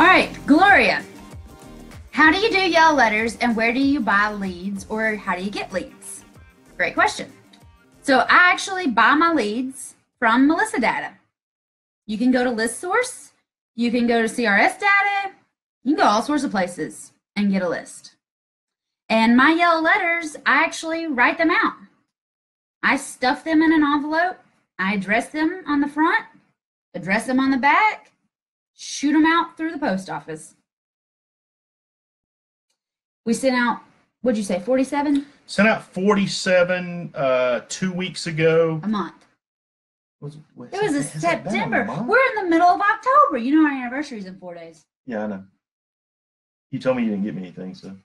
All right, Gloria, how do you do yellow letters and where do you buy leads, or how do you get leads? Great question. So I actually buy my leads from Melissa Data. You can go to ListSource, you can go to CRS Data, you can go all sorts of places and get a list. And my yellow letters, I actually write them out. I stuff them in an envelope, I address them on the front, address them on the back, shoot them out through the post office. We sent out, what'd you say, 47? Sent out 47 2 weeks ago. A month. It was a September. We're in the middle of October. You know our anniversary is in 4 days. Yeah, I know. You told me you didn't get me anything, so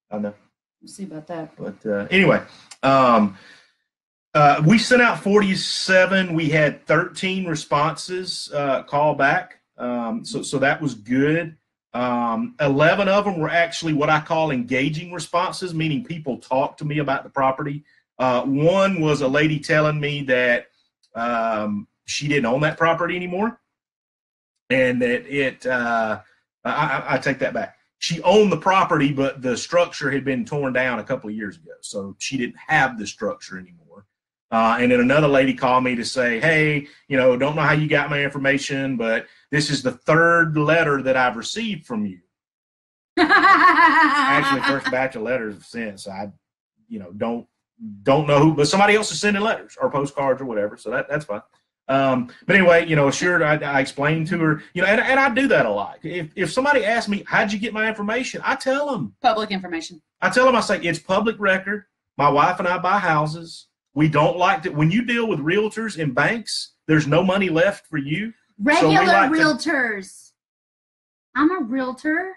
I know. We'll see about that. But anyway, we sent out 47. We had 13 responses call back. So that was good. 11 of them were actually what I call engaging responses, meaning people talked to me about the property. One was a lady telling me that she didn't own that property anymore, and that I take that back. She owned the property, but the structure had been torn down a couple of years ago, so she didn't have the structure anymore. And then another lady called me to say, hey, don't know how you got my information, but this is the third letter that I've received from you. Actually, first batch of letters since I, don't know who, but somebody else is sending letters or postcards or whatever. So that's fine. But anyway, assured, I explained to her, and I do that a lot. If somebody asks me, how'd you get my information? I tell them. Public information. I tell them, I say, it's public record. My wife and I buy houses. We don't like to, when you deal with realtors and banks, there's no money left for you. Regular realtors. I'm a realtor.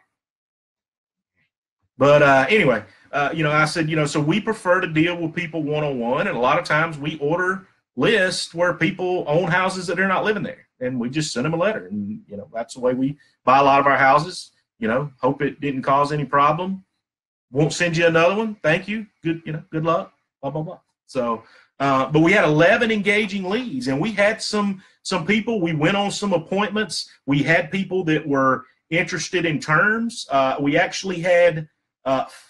But anyway, I said, so we prefer to deal with people one-on-one. And a lot of times we order lists where people own houses that they're not living there. And we just send them a letter. And, that's the way we buy a lot of our houses. Hope it didn't cause any problem. Won't send you another one. Thank you. Good, good luck. Blah, blah, blah. So, but we had 11 engaging leads, and we had some people. We went on some appointments. We had people that were interested in terms. We actually had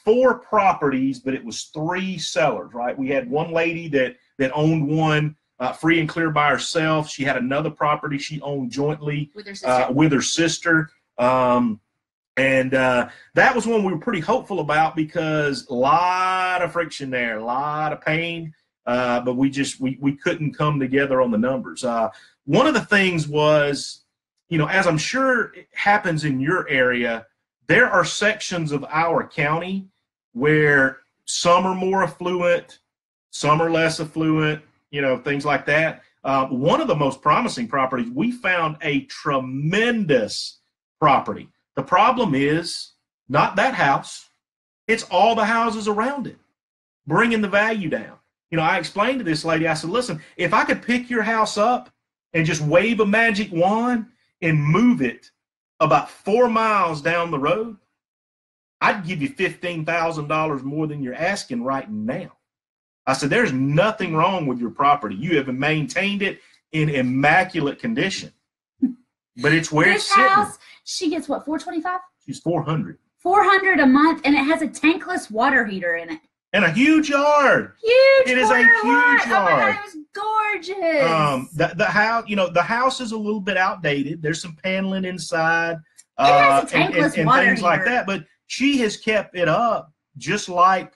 4 properties, but it was 3 sellers. Right? We had one lady that owned one free and clear by herself. She had another property she owned jointly with her sister. And that was one we were pretty hopeful about because a lot of friction there, a lot of pain, but we couldn't come together on the numbers. One of the things was, as I'm sure it happens in your area, there are sections of our county where some are more affluent, some are less affluent, things like that. One of the most promising properties, we found a tremendous property. The problem is not that house. It's all the houses around it, bringing the value down. I explained to this lady, I said, listen, if I could pick your house up and just wave a magic wand and move it about 4 miles down the road, I'd give you $15,000 more than you're asking right now. I said, there's nothing wrong with your property. You have maintained it in immaculate condition. But it's where it's sitting. House, she gets what, $425? She's $400. $400 a month, and it has a tankless water heater in it. And a huge yard. Huge. It is a huge yard. Oh my God, it was gorgeous. The house, the house is a little bit outdated. There's some paneling inside. It has a tankless and water things heater. like that. But she has kept it up just like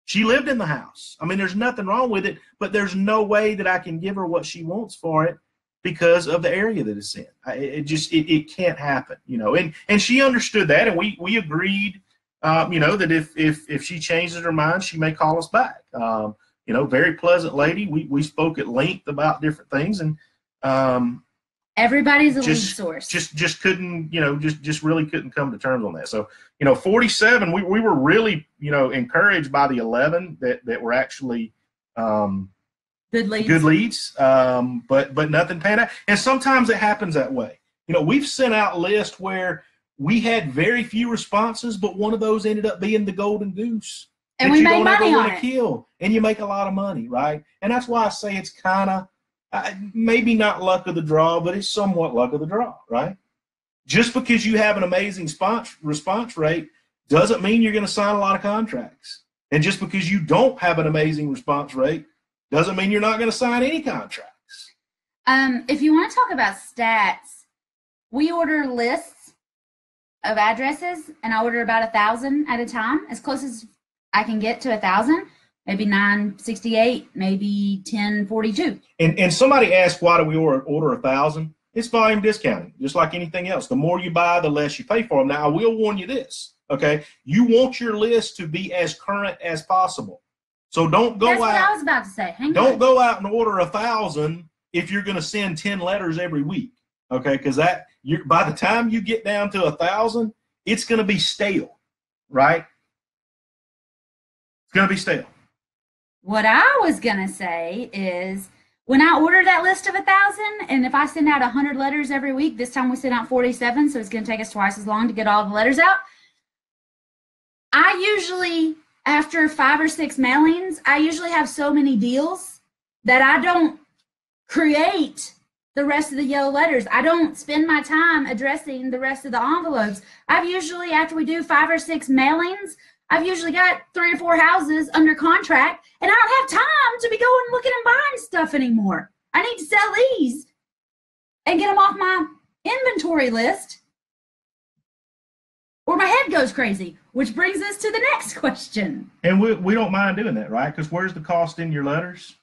she lived in the house. I mean, there's nothing wrong with it, but there's no way that I can give her what she wants for it because of the area that it's in. It can't happen, and she understood that, and we agreed, that if she changes her mind, she may call us back. Very pleasant lady. We spoke at length about different things, and everybody's a lead source. Just couldn't, just really couldn't come to terms on that. So, 47, we were really, encouraged by the 11 that were actually good leads, but nothing panned out. And sometimes it happens that way. We've sent out lists where we had very few responses, but one of those ended up being the golden goose. And we made money on it. Kill, and you make a lot of money, right? And that's why I say it's kind of maybe not luck of the draw, but it's somewhat luck of the draw, right? Just because you have an amazing response rate doesn't mean you're going to sign a lot of contracts. And just because you don't have an amazing response rate doesn't mean you're not going to sign any contracts. If you want to talk about stats, we order lists of addresses, and I order about 1,000 at a time, as close as I can get to 1,000. Maybe 968, maybe 1042. And somebody asked, why do we order 1,000? It's volume discounting, just like anything else. The more you buy, the less you pay for them. Now, I will warn you this, okay? You want your list to be as current as possible. So don't go That's out. what I was about to say. Don't go out and order 1,000 if you're going to send 10 letters every week, okay? Because by the time you get down to 1,000, it's going to be stale, right? It's going to be stale. What I was going to say is, when I order that list of 1,000, and if I send out 100 letters every week, this time we send out 47, so it's going to take us twice as long to get all the letters out. I usually, after 5 or 6 mailings, I usually have so many deals that I don't create the rest of the yellow letters. I don't spend my time addressing the rest of the envelopes. I've usually, after we do 5 or 6 mailings, I've usually got 3 or 4 houses under contract, and I don't have time to be going looking and buying stuff anymore. I need to sell these and get them off my inventory list, or my head goes crazy, which brings us to the next question. And we don't mind doing that, right? Because where's the cost in your letters?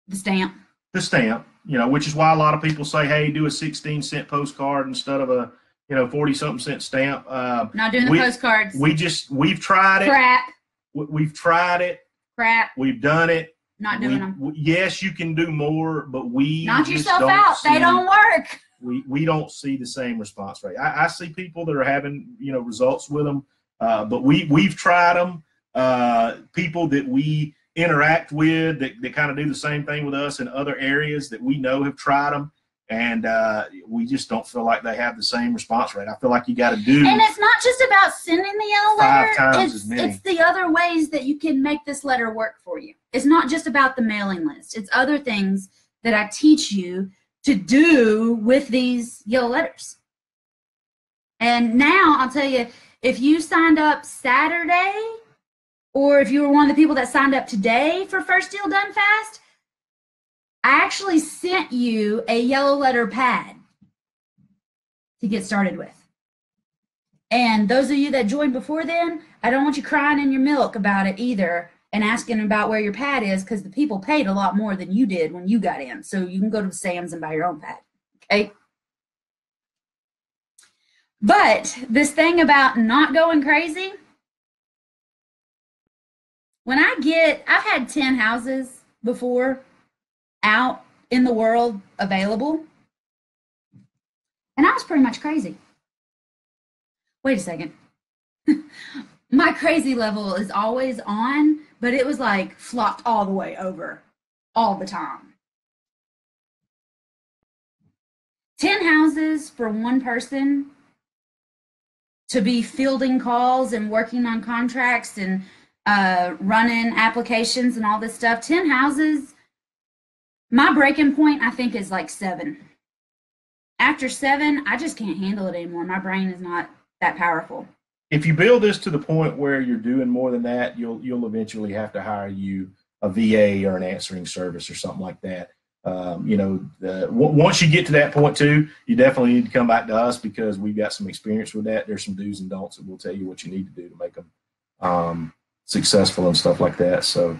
The stamp. The stamp, which is why a lot of people say, hey, do a 16-cent postcard instead of a 40-something cent stamp. Not doing the postcards. We've tried it. Crap. We've tried it. Crap. We've done it. Not doing them. Yes, you can do more, but we knock yourself out. They don't work. We don't see the same response rate. I see people that are having results with them, but we've tried them. People that we interact with that kind of do the same thing with us in other areas that we know have tried them. And we just don't feel like they have the same response rate. I feel like you got to do. And it's not just about sending the yellow letter. 5 times as many. It's the other ways that you can make this letter work for you. It's not just about the mailing list. It's other things that I teach you to do with these yellow letters. And now I'll tell you, if you signed up Saturday, or if you were one of the people that signed up today for First Deal Done Fast, I actually sent you a yellow letter pad to get started with. And those of you that joined before then, I don't want you crying in your milk about it either and asking about where your pad is, because the people paid a lot more than you did when you got in. So you can go to Sam's and buy your own pad, okay? But this thing about not going crazy, I've had 10 houses before out in the world available, and I was pretty much crazy. Wait a second. My crazy level is always on, but it was like flopped all the way over all the time. 10 houses for one person to be fielding calls and working on contracts and running applications and all this stuff. 10 houses. My breaking point, I think, is like 7. After 7, I just can't handle it anymore. My brain is not that powerful. If you build this to the point where you're doing more than that, you'll eventually have to hire you a VA or an answering service or something like that. Once you get to that point too, you definitely need to come back to us, because we've got some experience with that. There's some do's and don'ts that we'll tell you what you need to do to make them successful and stuff like that. So